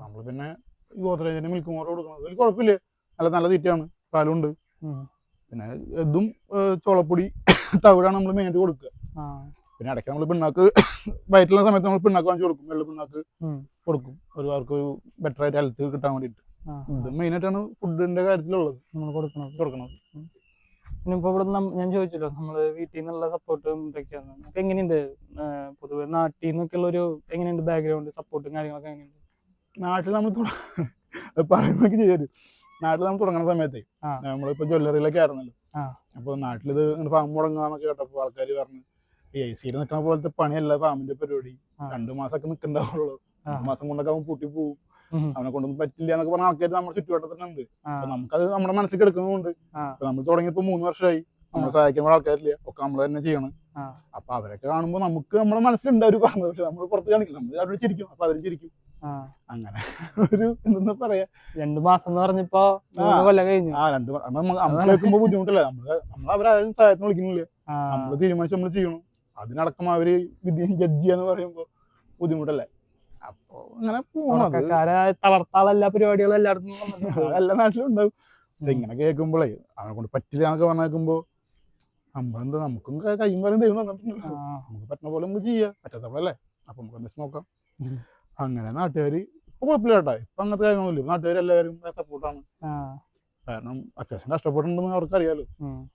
നമ്മള് പിന്നെ ഗോദ്രേജിന്റെ മിൽക്ക് മുറ കൊടുക്കുന്നത് അതിൽ കുഴപ്പമില്ല, നല്ല തീറ്റയാണ്, പാലുണ്ട്. പിന്നെ ഇതും ചുളപ്പൊടി തവിടാണ് നമ്മൾ മെയിനായിട്ട് കൊടുക്കുക. പിന്നെ ഇടയ്ക്ക് നമ്മൾ പിണ്ണാക്ക് വയറ്റിലുള്ള സമയത്ത് നമ്മൾ പിണ്ണാക്ക് വാങ്ങിച്ചു കൊടുക്കും, വെള്ള പിണ്ണാക്ക് കൊടുക്കും, അവർക്ക് ബെറ്റർ ആയിട്ട് ഹെൽത്ത് കിട്ടാൻ വേണ്ടിയിട്ട്. ഇത് മെയിനായിട്ടാണ് ഫുഡിന്റെ കാര്യത്തിലുള്ളത് നമ്മൾ കൊടുക്കണത്. പിന്നെ ഇപ്പൊ ഇവിടെ ഞാൻ ചോദിച്ചല്ലോ, നമ്മള് വീട്ടിൽ നിന്നുള്ള സപ്പോർട്ടും ഇതൊക്കെയാണ്. നമുക്ക് എങ്ങനെയുണ്ട് പൊതുവെ നാട്ടിൽ നിന്നൊക്കെ ഉള്ള ഒരു എങ്ങനെയുണ്ട് ബാക്ക്ഗ്രൗണ്ട് സപ്പോർട്ടും കാര്യങ്ങളൊക്കെ എങ്ങനെയുണ്ട്? നാട്ടിൽ നമ്മൾ പറയുമ്പോൾ ചെയ്തു. നാട്ടിൽ നമ്മൾ തുടങ്ങുന്ന സമയത്തെ നമ്മളിപ്പോ ജ്വല്ലറിയിലൊക്കെ ആയിരുന്നല്ലോ. അപ്പൊ നാട്ടിലിത് ഫാം മുടങ്ങാന്നൊക്കെ കേട്ടപ്പോ ആൾക്കാർ പറഞ്ഞു AC നിൽക്കുന്ന പോലത്തെ പണിയല്ല ഫാമിന്റെ പരിപാടി, 2 മാസമൊക്കെ നിൽക്കണ്ടാവുള്ളൂ, 2 മാസം കൊണ്ടൊക്കെ അവൻ പൂട്ടി പോവും, അവനെ കൊണ്ടൊന്നും പറ്റില്ല എന്നൊക്കെ പറഞ്ഞ ആൾക്കാർ നമ്മുടെ ചുറ്റുവട്ടത്തിനുണ്ട്. അപ്പൊ നമുക്കത് നമ്മുടെ മനസ്സിൽ കിടക്കുന്നുണ്ട്. നമ്മൾ തുടങ്ങിയപ്പോ 3 വർഷമായി, നമ്മൾ സഹായിക്കാൻ ആൾക്കാരില്ല, ഒക്കെ നമ്മൾ തന്നെ ചെയ്യണം. അപ്പൊ അവരൊക്കെ കാണുമ്പോ നമുക്ക് നമ്മുടെ മനസ്സിലുണ്ട് അവര് പറഞ്ഞത്, പക്ഷെ നമ്മൾ പുറത്ത് കാണിക്കില്ല, നമ്മൾ അവര് ചിരിക്കും, അപ്പൊ അവരും ചിരിക്കും. അങ്ങനെ ഒരു എന്താ പറയാ 2 മാസം എന്ന് പറഞ്ഞപ്പോ 3 കൊല്ലം കഴിഞ്ഞു. 2 നമ്മൾ കേൾക്കുമ്പോ ബുദ്ധിമുട്ടല്ല, നമ്മൾ അവരാരും സഹായത്തിന് വിളിക്കുന്നില്ല, നമ്മള് തീരുമാനിച്ച് നമ്മൾ ചെയ്യണം. അതിനടക്കം അവര് ജഡ്ജ് ചെയ്യാന്ന് പറയുമ്പോ ബുദ്ധിമുട്ടല്ലേ. അപ്പൊ അങ്ങനെ തളർത്താള എല്ലാ പരിപാടികളും എല്ലായിടത്തും എല്ലാ നാട്ടിലും ഉണ്ടാവും. ഇങ്ങനെ കേൾക്കുമ്പോഴേ അവനെ കൊണ്ട് പറ്റില്ല എന്നൊക്കെ പറഞ്ഞേക്കുമ്പോ നമ്മളെന്താ, നമുക്കും കയ്യും കാര്യം ദൈവം തന്നിട്ടുണ്ടല്ലോ, നമുക്ക് പറ്റുന്ന പോലെ നമുക്ക് ചെയ്യാം, പറ്റാത്തപ്പോഴല്ലേ അപ്പൊ നമുക്ക് അന്വേഷിച്ച് നോക്കാം. അങ്ങനെ നാട്ടുകാര് ഇപ്പൊ കുഴപ്പമില്ല കേട്ടോ, ഇപ്പൊ അങ്ങനത്തെ കാര്യങ്ങളൊന്നുമില്ല, നാട്ടുകാരെല്ലാവരും സപ്പോർട്ടാണ്. കാരണം അത്യാവശ്യം കഷ്ടപ്പെട്ടുണ്ടെന്ന് അവർക്ക് അറിയാലോ,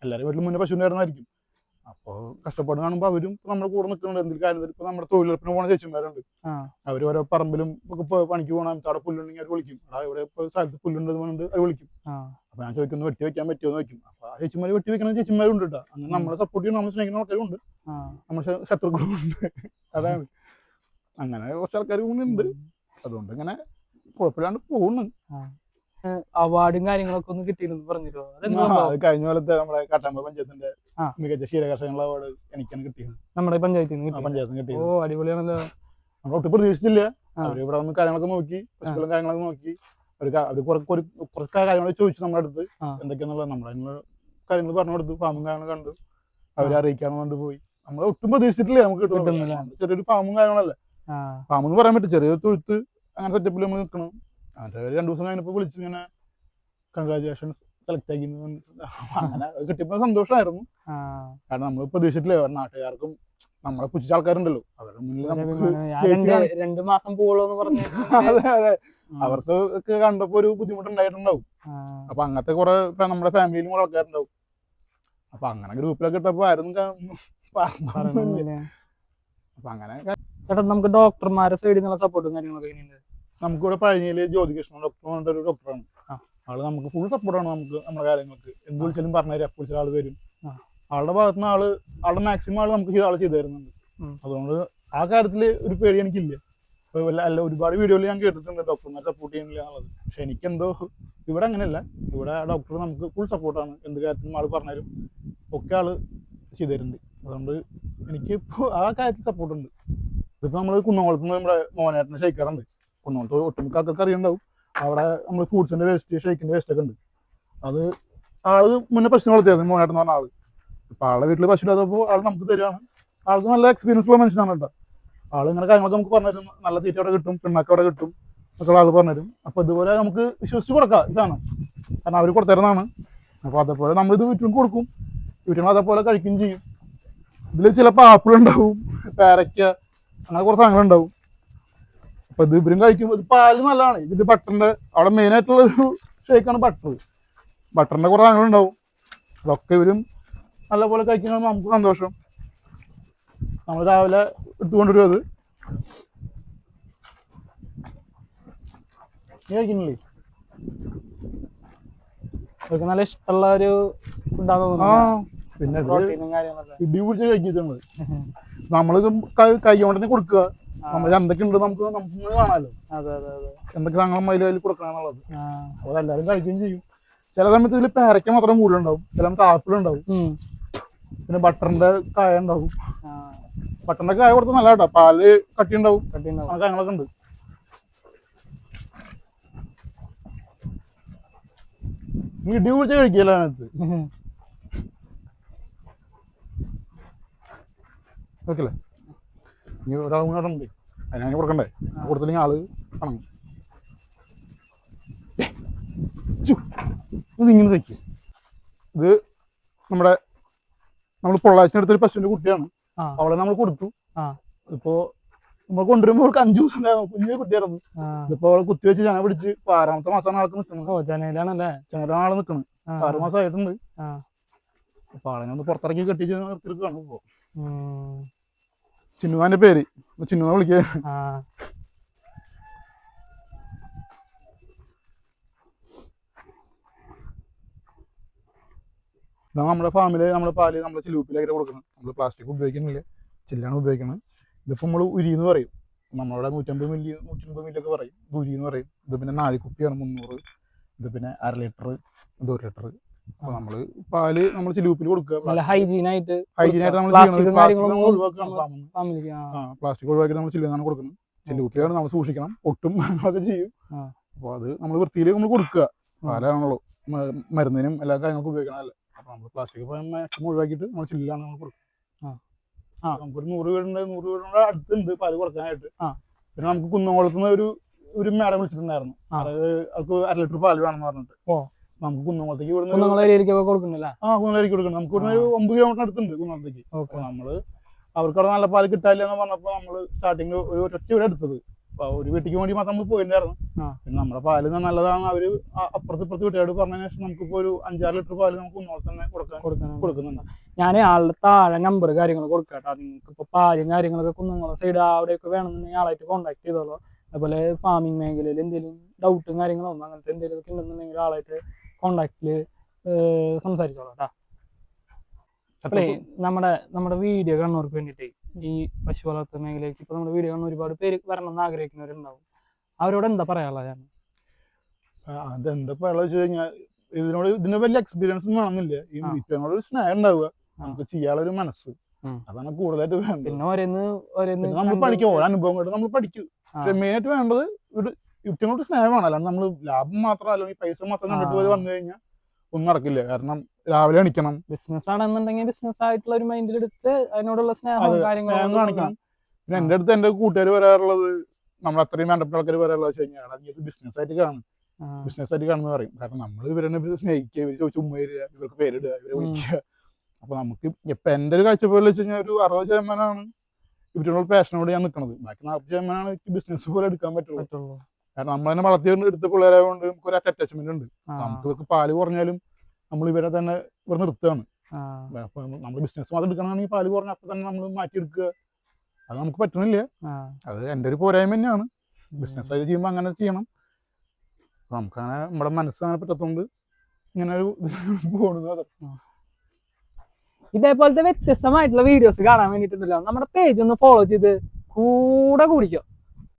എല്ലാവരും വീട്ടിൽ മുന്നേ പശുവിനായിരുന്നായിരിക്കും. അപ്പൊ കഷ്ടപ്പാട് കാണുമ്പോ അവരും നമ്മുടെ കൂടെ നിൽക്കുന്നുണ്ട്. എന്തെങ്കിലും കാര്യം ഇപ്പൊ നമ്മുടെ തൊഴിലുറപ്പിന് പോണ ചേച്ചിമാരുണ്ട്, അവര് ഓരോ പറമ്പിലും പണിക്ക് പോകണം, അവിടെ പുല്ലുണ്ടെങ്കിൽ അവർ വിളിക്കും, ഇവിടെ ഇപ്പൊ സ്ഥലത്ത് പുല്ലുണ്ടെന്ന് അവർ വിളിക്കും. അപ്പൊ ഞാൻ ചോദിക്കുന്നു വെട്ടി വെക്കാൻ പറ്റുമോ എന്ന് വെക്കും. അപ്പൊ ആ ചേച്ചിമാര് വെട്ടി വെക്കുന്ന ചേച്ചിമാരുണ്ട് കേട്ടോ. അങ്ങനെ നമ്മളെ സപ്പോർട്ട് ചെയ്യുന്ന നമ്മളെ സ്നേഹിക്കുന്ന ആൾക്കാരും ഉണ്ട്, നമ്മുടെ ശത്രുക്കളും ഉണ്ട്. അതാണ് അങ്ങനെ കുറച്ച് ആൾക്കാർ കൂടി ഉണ്ട്. അതുകൊണ്ട് ഇങ്ങനെ കുഴപ്പമില്ലാണ്ട് പോകുന്നു. അവാർഡും കാര്യങ്ങളൊക്കെ ഒന്ന് കിട്ടിയിരുന്നു പറഞ്ഞിട്ടോ? അത് കഴിഞ്ഞ പോലത്തെ നമ്മുടെ കാട്ടാമ്പ പഞ്ചായത്തിന്റെ മികച്ച ക്ഷീരകർഷകനുള്ള അവാർഡ് എനിക്കാണ് കിട്ടിയത്. നമ്മുടെ പഞ്ചായത്തിന് കിട്ടിയത്. ഓ, അടിപൊളിയാണല്ലോ. നമ്മൾ ഒട്ടും പ്രതീക്ഷിച്ചില്ല. അവര് ഇവിടെ വന്ന് കാര്യങ്ങളൊക്കെ നോക്കി, പശുക്കളും കാര്യങ്ങളൊക്കെ നോക്കി, കുറച്ച് കാര്യങ്ങൾ ചോദിച്ചു നമ്മുടെ അടുത്ത് എന്തൊക്കെയാന്നുള്ളത്. നമ്മളതിനുള്ള കാര്യങ്ങൾ പറഞ്ഞു കൊടുത്തു, ഫാമും കാര്യങ്ങളും കണ്ടു, അവരെ അറിയിക്കാന്ന് കൊണ്ടുപോയി. നമ്മൾ ഒട്ടും പ്രതീക്ഷിച്ചിട്ടില്ലേ നമുക്ക് കിട്ടുന്നില്ല. ചെറിയൊരു ഫാമും കാര്യങ്ങളല്ലേ, ഫാം എന്ന് പറയാൻ പറ്റും, ചെറിയൊരു തൊഴുത്ത് അങ്ങനെ സെറ്റപ്പിൽ നമ്മൾ നിൽക്കണം. അതിന്റെ 2 ദിവസം കഴിഞ്ഞപ്പോ വിളിച്ചു ഇങ്ങനെ കൺഗ്രാജുലേഷൻസ് സെലക്ട് ആക്കി. അങ്ങനെ കിട്ടിയപ്പോ സന്തോഷമായിരുന്നു. കാരണം നമ്മൾ പ്രതീക്ഷിച്ചിട്ടില്ലേ, നാട്ടുകാർക്കും നമ്മളെ പുച്ഛിച്ച ആൾക്കാരുണ്ടല്ലോ അവരുടെ മുന്നിൽ 2 മാസം പോളോന്ന് പറഞ്ഞു. അതെ അതെ, അവർക്ക് ഒക്കെ കണ്ടപ്പോ ഒരു ബുദ്ധിമുട്ടുണ്ടായിട്ടുണ്ടാവും. അപ്പൊ അങ്ങനത്തെ കുറെ നമ്മുടെ ഫാമിലിയിലും കുറെ ആൾക്കാരുണ്ടാവും. അപ്പൊ അങ്ങനെ ഗ്രൂപ്പിലൊക്കെ ഇട്ടപ്പോ ആരും അപ്പൊ അങ്ങനെ ചേട്ടാ, നമുക്ക് ഡോക്ടർമാരെ സൈഡിൽ നിന്നുള്ള സപ്പോർട്ടും കാര്യങ്ങളൊക്കെ എങ്ങനെയുണ്ട്? നമുക്കിവിടെ പഴനിയില് ജ്യോതികൃഷ്ണൻ ഡോക്ടർ ഒരു ഡോക്ടറാണ്. ആള് നമുക്ക് ഫുൾ സപ്പോർട്ടാണ്. നമുക്ക് നമ്മുടെ കാര്യങ്ങൾക്ക് എന്ത് വിളിച്ചാലും പറഞ്ഞുതരും, അപ്പോൾ വിളിച്ചാൽ ആള് വരും. ആളുടെ ഭാഗത്തുനിന്ന് ആളുടെ മാക്സിമം നമുക്ക് ചെയ്തു തരുന്നുണ്ട്. അതുകൊണ്ട് ആ കാര്യത്തില് ഒരു പേടി എനിക്കില്ല. അല്ല, ഒരുപാട് വീഡിയോയിൽ ഞാൻ കേട്ടിട്ടുണ്ട് ഡോക്ടർമാരെ സപ്പോർട്ട് ചെയ്യുന്നില്ല എന്നുള്ളത്. പക്ഷെ എനിക്കെന്തോ ഇവിടെ അങ്ങനെയല്ല. ഇവിടെ ഡോക്ടർ നമുക്ക് ഫുൾ സപ്പോർട്ടാണ്. എന്ത് കാര്യത്തിനും ആള് പറഞ്ഞുതരും, ഒക്കെ ആള് ചെയ്തു തരുന്നുണ്ട്. അതുകൊണ്ട് എനിക്ക് ഇപ്പോൾ ആ കാര്യത്തിൽ സപ്പോർട്ടുണ്ട്. ഇതിപ്പോ നമ്മള് കുന്നംകുളത്ത് നിന്ന് നമ്മുടെ മോനേട്ടനെ ഷെയ്ക്കാറുണ്ട്. കുന്നംകുളത്ത് ഒട്ടുമിക്ക ആൾക്കാർക്ക് അറിയുണ്ടാവും. അവിടെ നമ്മൾ ഫ്രൂട്ട്സിന്റെ വേസ്റ്റ്, ഷെയ്ക്കിന്റെ വേസ്റ്റ് ഒക്കെ ഉണ്ട്. അത് ആള് മുന്നേ പശുവിനെ വളർത്തിയായിരുന്നു, മോനേട്ടൻ എന്ന് പറഞ്ഞ ആള്. അപ്പൊ ആളുടെ വീട്ടില് പശു ഇല്ലാത്തപ്പോൾ ആള് നമുക്ക് തരുവാണ്. ആൾക്ക് നല്ല എക്സ്പീരിയൻസ് ഉള്ള മനുഷ്യനാണ് കേട്ടോ. ആള് ഇങ്ങനെ കാര്യങ്ങളൊക്കെ നമുക്ക് പറഞ്ഞുതരും. നല്ല തീറ്റ അവിടെ കിട്ടും, പിണ്ണാക്ക് അവിടെ കിട്ടും ഒക്കെ ആള് പറഞ്ഞുതരും. അപ്പൊ ഇതുപോലെ നമുക്ക് വിശ്വസിച്ച് കൊടുക്കാം. ഇതാണ് കാരണം അവർ കൊടുത്തരുന്നതാണ്. അപ്പൊ അതേപോലെ നമ്മളിത് വീട്ടിലും കൊടുക്കും, വീട്ടിലും അതേപോലെ കഴിക്കുകയും ചെയ്യും. ഇതിൽ ചിലപ്പോൾ ആപ്പിൾ ഉണ്ടാവും, പേരയ്ക്ക, അങ്ങനെ കുറച്ച് സാധനങ്ങൾ ഉണ്ടാവും. അപ്പൊ ഇത് ഇവരും കഴിക്കുമ്പോൾ ഇത് പാല് നല്ലതാണ്. ഇതിന്റെ ബട്ടറിന്റെ അവിടെ മെയിൻ ആയിട്ടുള്ള ഒരു ഷേക്കാണ് ബട്ടർ. ബട്ടറിന്റെ കുറെ സാധനങ്ങൾ ഉണ്ടാവും. അതൊക്കെ ഇവരും നല്ലപോലെ കഴിക്കുന്നത് നമുക്ക് സന്തോഷം. നമ്മൾ രാവിലെ എടുത്തുകൊണ്ടുവരും. അത് നീ കഴിക്കുന്നില്ലേ? അതൊക്കെ നല്ല ഇഷ്ടമുള്ള ഒരു ഫുഡാന്ന് തോന്നുന്നു. പിന്നെ ഇടി പിടിച്ച് കഴിക്കുന്നത് നമ്മളിത് കൈ കൊണ്ട് തന്നെ കൊടുക്കുക. നമ്മൾ എന്തൊക്കെ ഉണ്ട് നമുക്ക് കാണാമല്ലോ, എന്തൊക്കെ സാധനങ്ങൾ അതിൽ കൊടുക്കണമെന്നുള്ളത്. അപ്പോൾ എല്ലാവരും കഴിക്കുകയും ചെയ്യും. ചില സമയത്ത് ഇതിൽ പേരയ്ക്ക മാത്രം കൂടുതലുണ്ടാവും, ചില സമയത്ത് ആപ്പിൾ ഉണ്ടാവും, പിന്നെ ബട്ടറിന്റെ കായ ഉണ്ടാവും. ബട്ടറിന്റെ കായ കൊടുത്താൽ നല്ല കേട്ടോ, പാല് കട്ടി ഉണ്ടാവും, കാര്യങ്ങളൊക്കെ ഉണ്ട്. ഇടി പിടിച്ച് കഴിക്കില്ല അതിനകത്ത്. ഓക്കെല്ലേ? ഇനി ഒരാൾ ഉണ്ട്, അതിനാണ് കൊടുക്കണ്ടേ? കൊടുത്തില്ലെങ്കിൽ ആള് പണം ഇതിങ്ങനെ തയ്ക്കും. ഇത് നമ്മൾ പൊള്ളാച്ചിനടുത്തൊരു പശുവിന്റെ കുട്ടിയാണ്. അവളെ നമ്മൾ കൊടുത്തു. ഇപ്പോ നമ്മൾ കൊണ്ടുവരുമ്പോൾ 5 ദിവസം ഉണ്ടായിരുന്നു, കുഞ്ഞു കുട്ടിയായിരുന്നു. ഇതിപ്പോ അവളെ കുത്തി വെച്ച് ചന പിടിച്ച് 6ാമത്തെ മാസമാണ് ആൾക്ക് നിൽക്കുന്നത്. ചനയിലാണല്ലേ? ചനയിലാണ് ആള് നിൽക്കുന്നത്. 6 മാസമായിട്ടുണ്ട്. അപ്പൊ ആളെ ഒന്ന് പുറത്തിറക്കി കെട്ടിച്ച് നിർത്തിയെടുക്കുകയാണ് ഇപ്പോ. ചിന്നുവാന്റെ പേര്, ചിന്നുവാ വിളിക്കുക. നമ്മുടെ ഫാമില് നമ്മള് പാല് നമ്മള് ചില്ലൂപ്പിലായിട്ട് കൊടുക്കണം. നമ്മള് പ്ലാസ്റ്റിക് ഉപയോഗിക്കുന്നില്ല, ചില്ലാണ് ഉപയോഗിക്കുന്നത്. ഇതിപ്പോ നമ്മള് ഉരി എന്ന് പറയും. നമ്മളുടെ 150 മില്ലി 150 മില്ലി ഒക്കെ പറയും, ഇത് ഉരി എന്ന് പറയും. ഇത് പിന്നെ 4 കുപ്പിയാണ് 300. ഇത് പിന്നെ 1/2 ലിറ്റർ, ഇത് 1 ലിറ്റർ. അപ്പൊ നമ്മള് പാല് നമ്മൾ ചില്ലൂപ്പിൽ കൊടുക്കുക. ഹൈജീനായിട്ട് നമ്മൾ പ്ലാസ്റ്റിക് ഒഴിവാക്കി നമ്മൾ ചില്ലുന്നാണ് കൊടുക്കുന്നത്. ചില്ലൂപ്പിലാണ് നമ്മൾ സൂക്ഷിക്കണം, ഒട്ടും ഒക്കെ ചെയ്യും. അപ്പൊ അത് നമ്മൾ വൃത്തിയിൽ നമ്മൾ കൊടുക്കുക. പാലാണല്ലോ, മരുന്നിനും എല്ലാ കാര്യങ്ങൾക്കും ഉപയോഗിക്കണമല്ലേ. അപ്പൊ നമ്മൾ പ്ലാസ്റ്റിക് മാക്സിമം ഒഴിവാക്കിയിട്ട് നമ്മൾ ചില്ലാണ് നമ്മൾ കൊടുക്കുക. നമുക്കൊരു 100 വീടിന്റെ അടുത്തുണ്ട് പാല് കൊടുക്കാനായിട്ട്. പിന്നെ നമുക്ക് കുന്നംകുളത്തുനിന്ന് ഒരു മേഡം വിളിച്ചിട്ടുണ്ടായിരുന്നു. അവർക്ക് 1/2 ലിറ്റർ പാല് വേണമെന്ന് പറഞ്ഞിട്ട്. നമുക്ക് കുന്നംകുളത്തേക്ക് കുന്നംകുളത്തേക്ക് കൊടുക്കുന്നില്ല. കുന്നംകുളത്തേക്ക് കൊടുക്കണം. നമുക്ക് ഇവിടെ ഒരു 9 കിലോമീറ്റർ അടുത്തുണ്ട് കുന്നംകുളത്തേക്ക്. അപ്പൊ നമ്മള് അവർക്ക് അവിടെ നല്ല പാല് കിട്ടാനില്ല എന്ന് പറഞ്ഞപ്പോ നമ്മള് സ്റ്റാർട്ടിങ് ഒറ്റ വീട് എടുത്തത്. അപ്പൊ ഒരു വീട്ടിക്ക് വേണ്ടി മാത്രം നമ്മൾ പോയിട്ടുണ്ടായിരുന്നു. പിന്നെ നമ്മുടെ പാല് നല്ലതാണ് അവര് അപ്പുറത്ത് വീട്ടുകാരോട് പറഞ്ഞതിന് ശേഷം നമുക്കിപ്പോ ഒരു 5-6 ലിറ്റർ പാല് നമുക്ക് കുന്നംകുളത്ത് തന്നെ കൊടുക്കുന്നുണ്ട്. ഞാൻ ആളുടെ താഴെ നമ്പർ കാര്യങ്ങൾ കൊടുക്കാട്ടോ. നിങ്ങൾക്ക് ഇപ്പൊ പാലും കാര്യങ്ങളൊക്കെ കുന്നംകുളം സൈഡ് അവിടെയൊക്കെ വേണമെന്നുണ്ടെങ്കിൽ ആളായിട്ട് കോൺടാക്ട് ചെയ്തോളൂ. അതുപോലെ ഫാമിംഗ് മേഖലയിൽ എന്തെങ്കിലും ഡൗട്ടും കാര്യങ്ങളോ അങ്ങനത്തെ എന്തെങ്കിലും ഉണ്ടെന്നുണ്ടെങ്കിൽ ആളായിട്ട് കോണ്ടാക്റ്റില് സംസാരിച്ചോളാം കേട്ടോ. അപ്പളേ നമ്മുടെ വീഡിയോ കാണുന്നവർക്ക് വേണ്ടിയിട്ട് ഈ പശു വളർത്തൽ മേഖലയ്ക്ക് ഇപ്പൊ നമ്മുടെ വീഡിയോ കാണുന്ന ഒരുപാട് പേര് വരണം എന്ന് ആഗ്രഹിക്കുന്നവരുണ്ടാവും. അവരോട് എന്താ പറയാനുള്ള ഞാൻ? അതെന്താ പറയാ വെച്ച് കഴിഞ്ഞാൽ ഇതിന് വലിയ എക്സ്പീരിയൻസ് വേണമെന്നില്ല. ഈ വിറ്റങ്ങളോട് ഒരു സ്നേഹം ഉണ്ടാവുക, നമുക്ക് ചെയ്യാനുള്ള ഒരു മനസ്സ്, അതാണ് കൂടുതലായിട്ട് വേണ്ടത്. പിന്നെ നമ്മൾ പഠിക്കും, ഓരോ അനുഭവം കൊണ്ട് നമ്മൾ പഠിക്കും. മെയിൻ ആയിട്ട് വേണ്ടത് ഒരു യുക്തികളോട് സ്നേഹമാണ്. അല്ലാണ്ട് നമ്മൾ ലാഭം മാത്രം അല്ലെങ്കിൽ പൈസ മാത്രം കണ്ടിട്ട് പോയി വന്നു കഴിഞ്ഞാൽ ഒന്നും നടക്കില്ല. കാരണം രാവിലെ എണിക്കണം, ബിസിനസ് ആണെന്നുണ്ടെങ്കിൽ ബിസിനസ് ആയിട്ടുള്ള ഒരു മൈൻഡിൽ എടുത്ത് അതിനോടുള്ള സ്നേഹം കാര്യങ്ങളും കാണിക്കണം. പിന്നെ എന്റെ അടുത്ത് എന്റെ കൂട്ടുകാർ വരാറുള്ളത്, നമ്മൾ അത്രയും വേണ്ടപ്പെട്ട ആൾക്കാർ വരാറുള്ളത് വെച്ച് കഴിഞ്ഞാൽ അത് ബിസിനസ് ആയിട്ട് കാണും, ബിസിനസ് ആയിട്ട് കാണുന്ന പറയും. കാരണം നമ്മൾ ഇവരെ സ്നേഹിക്കുക, ഇവർ ചോദിച്ചു ഉമ്മ തരിക, ഇവർക്ക് പേരിടുക, ഇവരെ വിളിക്കുക. അപ്പൊ നമുക്ക് ഇപ്പൊ എന്റെ ഒരു കാഴ്ചപ്പാടിൽ വെച്ച് കഴിഞ്ഞാൽ ഒരു 60% ഇവരോട് പാഷനോട് ഞാൻ നിൽക്കുന്നത്. ബാക്കി 40% എനിക്ക് ബിസിനസ് പോലെ എടുക്കാൻ പറ്റുള്ളൂ. കാരണം നമ്മൾ തന്നെ വളർത്തി എടുത്ത പിള്ളേരായതുകൊണ്ട് നമുക്ക് ഒരു അറ്റാച്ച്മെന്റ് ഉണ്ട്. നമുക്ക് ഇവർക്ക് പാല് കുറഞ്ഞാലും നമ്മൾ ഇവരെ തന്നെ ഇവർ നിർത്തുകയാണ്. അപ്പൊ നമ്മൾ ബിസിനസ് മാത്രം എടുക്കണമെങ്കിൽ പാല് കുറഞ്ഞ അപ്പൊ തന്നെ നമ്മൾ മാറ്റിയെടുക്കുക, അത് നമുക്ക് പറ്റണില്ല. അത് എന്റെ ഒരു പോരായ്മ തന്നെയാണ്. ബിസിനസ് ആയിട്ട് ചെയ്യുമ്പോൾ അങ്ങനെ ചെയ്യണം. നമുക്കങ്ങനെ നമ്മുടെ മനസ്സങ്ങനെ പറ്റത്തോണ്ട് ഇങ്ങനെ ഒരു പോകുന്നത്. ഇതേപോലത്തെ വ്യത്യസ്തമായിട്ടുള്ള വീഡിയോസ് കാണാൻ വേണ്ടിട്ടുണ്ടല്ലോ നമ്മുടെ പേജ് ഒന്ന് ഫോളോ ചെയ്ത് കൂടെ കുടിക്കുക.